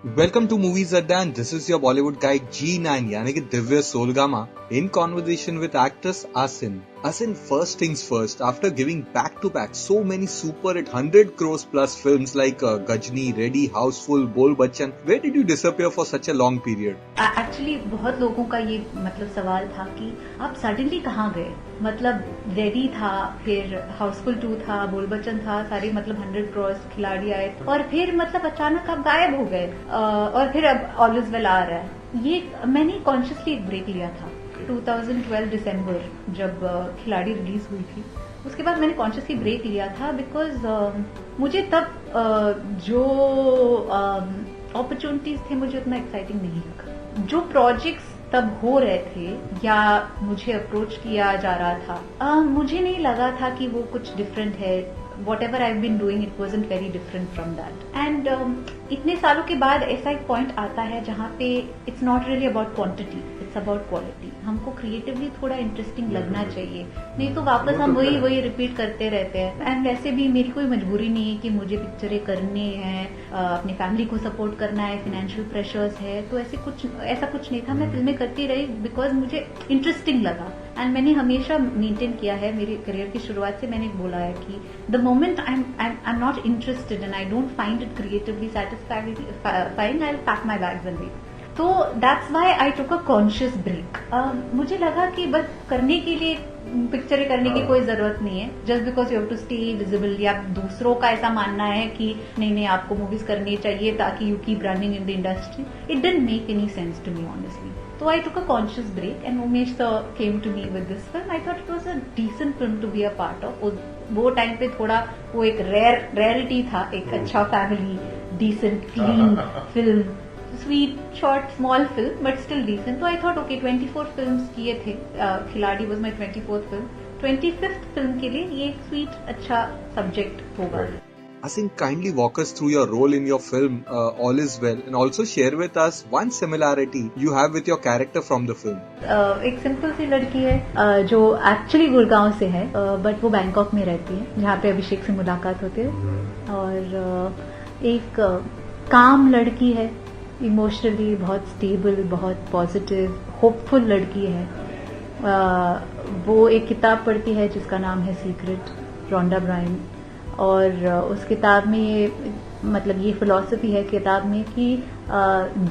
Welcome to Movies Adda, and this is your Bollywood guy G9 यानी कि Divya Soulgama in conversation with actress Asin. Asin, first things first, after giving back-to-back so many super hit 100 crores plus films like Gajni, Ready, Houseful, Bol Bachchan, where did you disappear for such a long period? Actually बहुत लोगों का ये सवाल था कि आप suddenly कहाँ गए। रेडी था, फिर हाउसफुल 2 था, बोल बच्चन था, सारे 100 क्रॉस खिलाड़ी आए और फिर अचानक आप गायब हो गए और फिर अब ऑल इज वेल आ रहा है। ये मैंने कॉन्शियसली एक ब्रेक लिया था 2012 दिसंबर जब खिलाड़ी रिलीज हुई थी। उसके बाद मैंने कॉन्शियसली ब्रेक लिया था बिकॉज मुझे तब जो अपॉर्चुनिटीज थे मुझे उतना एक्साइटिंग नहीं लगा। जो प्रोजेक्ट्स तब हो रहे थे या मुझे अप्रोच किया जा रहा था, मुझे नहीं लगा था कि वो कुछ डिफरेंट है। whatever I've been doing, it wasn't very different from that. And इतने सालों के बाद ऐसा एक पॉइंट आता है जहाँ पे it's not really about quantity, it's about quality. हमको क्रिएटिवली थोड़ा इंटरेस्टिंग लगना चाहिए, नहीं तो वापस हम वही रिपीट करते रहते हैं। एंड वैसे भी मेरी कोई मजबूरी नहीं है कि मुझे पिक्चरें करनी है, अपनी फैमिली को सपोर्ट करना है, फाइनेंशियल प्रेशर्स है, तो ऐसा कुछ नहीं था। मैं फिल्में करती रही बिकॉज मुझे इंटरेस्टिंग लगा। एंड मैंने हमेशा मेंटेन किया है, मेरे करियर की शुरुआत से मैंने बोला है कि the moment I'm not interested and I don't find it creatively satisfying, I'll pack my bags and leave. तो that's why I took a conscious break. मुझे लगा कि बस करने के लिए पिक्चरें करने की कोई जरूरत नहीं है, just because you have to stay visible, या दूसरों का ऐसा मानना है कि नहीं आपको मूवीज करनी चाहिए ताकि you keep running in the industry. It didn't make any sense to me honestly. So I took a conscious break and Umesh sir came to me with this film. I thought it was a decent film to be a part of. वो time पे थोड़ा वो एक rarity था, एक अच्छा family decent clean film, sweet short small film but still decent. तो I thought okay 24 films किए थे, खिलाड़ी was my 24th film, 25th film के लिए ये एक स्वीट अच्छा सब्जेक्ट होगा। Asin, kindly walk us through your role in your film All Is Well, and also share with us one similarity you have with your character from the film. एक simple सी लड़की है जो actually Gurgaon से है, but वो Bangkok में रहती है जहाँ पे अभिषेक से मुलाकात होती है। और एक काम लड़की है, इमोशनली बहुत स्टेबल, बहुत पॉजिटिव, होपफुल लड़की है। वो एक किताब पढ़ती है जिसका नाम है सीक्रेट, रोंडा ब्रायन, और उस किताब में ये फिलॉसफी है किताब में कि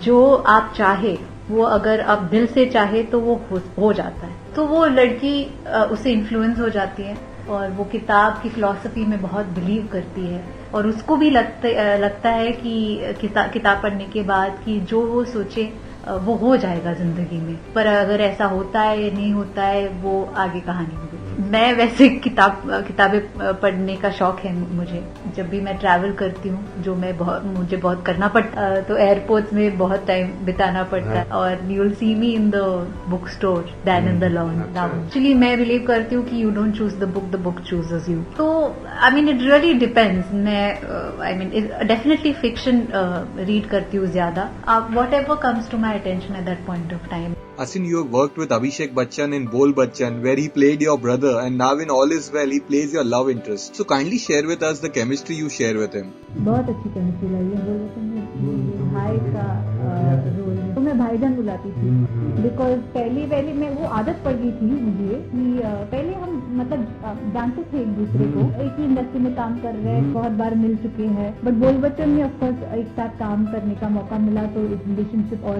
जो आप चाहे वो अगर आप दिल से चाहे तो वो हो जाता है। तो वो लड़की उससे इन्फ्लुएंस हो जाती है और वो किताब की फिलॉसफी में बहुत बिलीव करती है, और उसको भी लगता है कि किताब पढ़ने के बाद कि जो वो सोचे वो हो जाएगा जिंदगी में। पर अगर ऐसा होता है या नहीं होता है वो आगे कहानी होगी। मैं वैसे किताबें पढ़ने का शौक है मुझे। जब भी मैं ट्रैवल करती हूँ, जो मुझे बहुत करना पड़ता, तो एयरपोर्ट्स में बहुत टाइम बिताना पड़ता है, और you will see me in the book store then in the lawn. Actually मैं बिलीव करती हूँ कि you don't choose the book chooses you. तो I mean it really depends. मैं डेफिनेटली फिक्शन रीड करती हूँ ज्यादा, whatever comes to my attention at that point of time. Asin, you have worked with Abhishek Bachchan in Bol Bachchan, where he played your brother, and now in All Is Well, he plays your love interest. So kindly share with us the chemistry you share with him. बहुत अच्छी chemistry लगी है। बोल बच्चन भाई का role तो मैं भाईजान बुलाती थी, बिकॉज पहली में वो आदत पड़ गई थी मुझे कि पहले हम जानते थे एक दूसरे को, एक ही इंडस्ट्री में काम कर रहे हैं, बहुत बार मिल चुके हैं, बट बोल बच्चन में ऑफकोर्स एक साथ काम करने का मौका मिला तो रिलेशनशिप और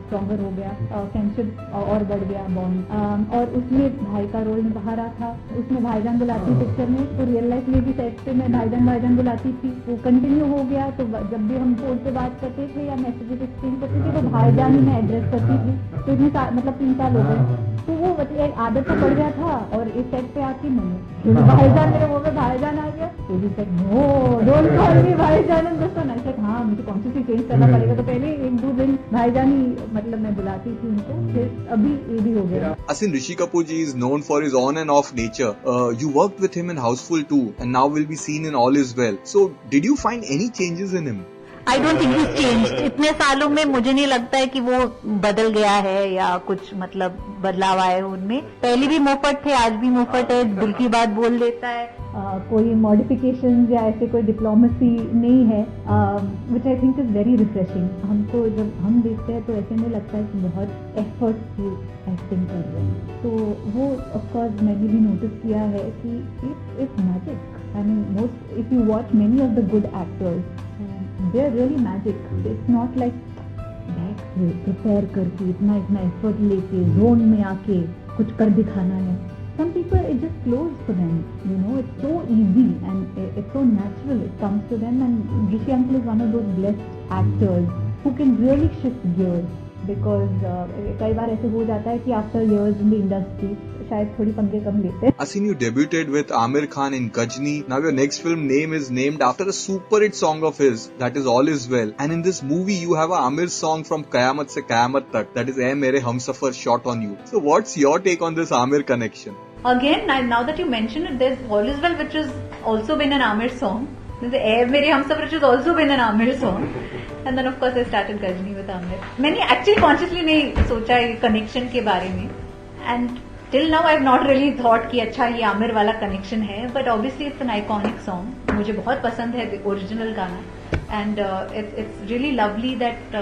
स्ट्रॉन्गर हो गया, फ्रेंडशिप और बढ़ गया, बॉन्ड। और उसमें भाई का रोल निभा रहा था, उसमें भाईजान बुलाती पिक्चर में, तो रियल लाइफ में भी सेट पे मैं भाईजान बुलाती थी। वो कंटिन्यू हो गया, तो जब भी हम फोन पे बात करते थे या मैसेजेस एक्सचेंज करते थे तो भाईजान ही मैं एड्रेस करती थी। तो इसमें 3 साल हो गए, तो वो एक आदत से पड़ गया था। और इस सेट पे आती मैंने भाईजान, मेरे मुंह में भाईजान आ गया, तो भी set no role call me bhaijaan दोस्तों ना, हाँ मुझे कॉन्शियसली चेंज करना पड़ेगा। तो पहले 1-2 दिन भाईजान ही मैं बुलाती थी उनको, फिर अभी ये भी हो गया। Asin, Rishi Kapoor ji is known for his on and off nature. You worked with him in Houseful 2 and now will be seen in All Is Well. So did you find any changes in him? I don't think he change. इतने सालों में मुझे नहीं लगता है कि वो बदल गया है या कुछ मतलब बदलाव आए उनमें। पहले भी मुफ्त थे, आज भी मुफ्त है, दिल की बात बोल देता है। कोई मॉडिफिकेशन या ऐसे कोई डिप्लोमेसी नहीं है, which I think is very refreshing. हमको जब हम देखते हैं तो ऐसे में लगता है कि बहुत एफर्टफुल एक्टिंग कर रहे हैं। तो वो ऑफकोर्स मैंने भी नोटिस किया है कि it's magic. I mean, if you watch many of the good actors, they're really magic. It's not like बैठ के प्रिपेयर करके इतना एफर्ट लेके जोन में आके कुछ कर दिखाना है. Some people it just flows for them, you know. It's so easy and it's so natural. It comes to them, and Rishi Uncle is one of those blessed actors who can really shift gears. Because कई बार ऐसे हो जाता है कि after years in the industry शायद थोड़ी पंगे कम लेते हैं. Asin, you debuted with Amir Khan in Gajni. Now your next film name is named after a super hit song of his, that is All Is Well. And in this movie you have a Amir song from Kayamat Se Kayamat Tak, that is Ae Mere Humsafar, shot on you. So what's your take on this Amir connection? Again, now that you mention it, there's All Is Well, which has also been an Amir song. There's Ae Mere Humsafar, which has also been an Amir song. And then of course I started Gajni with Amir. मैंने actually consciously नहीं सोचा ये connection के बारे में. And till now I've not really thought कि अच्छा ये आमिर वाला connection है. But obviously it's an iconic song. मुझे बहुत पसंद है original गाना. And it's really lovely that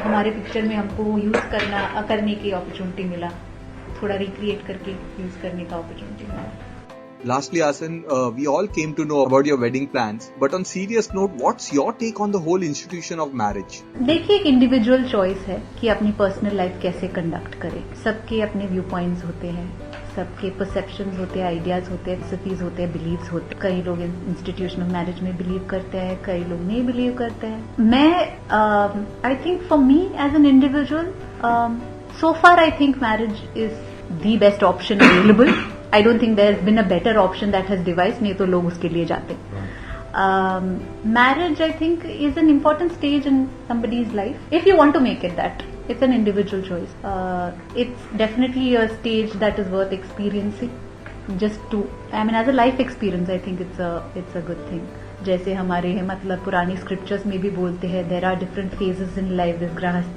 हमारे पिक्चर में हमको use करने की opportunity मिला. थोड़ा recreate करके use करने का opportunity मिला. Lastly, Asin, we all came to know about your wedding plans. But on serious note, what's your take on the whole institution of marriage? देखिए, एक इंडिविजुअल चॉइस है कि अपनी पर्सनल लाइफ कैसे कंडक्ट करे. सबके अपने व्यू पॉइंट्स होते हैं, सबके परसेप्शंस होते हैं, आइडियाज होते हैं, फिलोसफीज होते हैं, बिलीव्स होते हैं. कई लोग इंस्टीट्यूशन ऑफ मैरिज में बिलीव करते हैं, कई लोग नहीं बिलीव करते हैं. मैं I think for me as an individual, so far I think marriage is the best option available. I don't think there's been a better option that has devised, नहीं तो लोग उसके लिए जाते. Marriage, I think, is an important stage in somebody's life. If you want to make it that, it's an individual choice. It's definitely a stage that is worth experiencing. As a life experience, I think it's a good thing. जैसे हमारे मतलब पुरानी scriptures में भी बोलते हैं, there are different phases in life,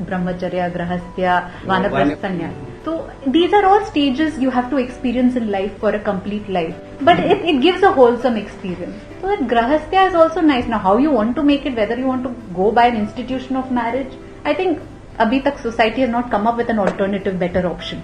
brahmacharya, grihastha, वानप्रस्थ, संन्यास. तो these are all stages you have to experience in life for a complete life. But it gives a wholesome experience. So that grahastya is also nice. Now how you want to make it, whether you want to go by an institution of marriage, I think abhi tak society has not come up with an alternative better option.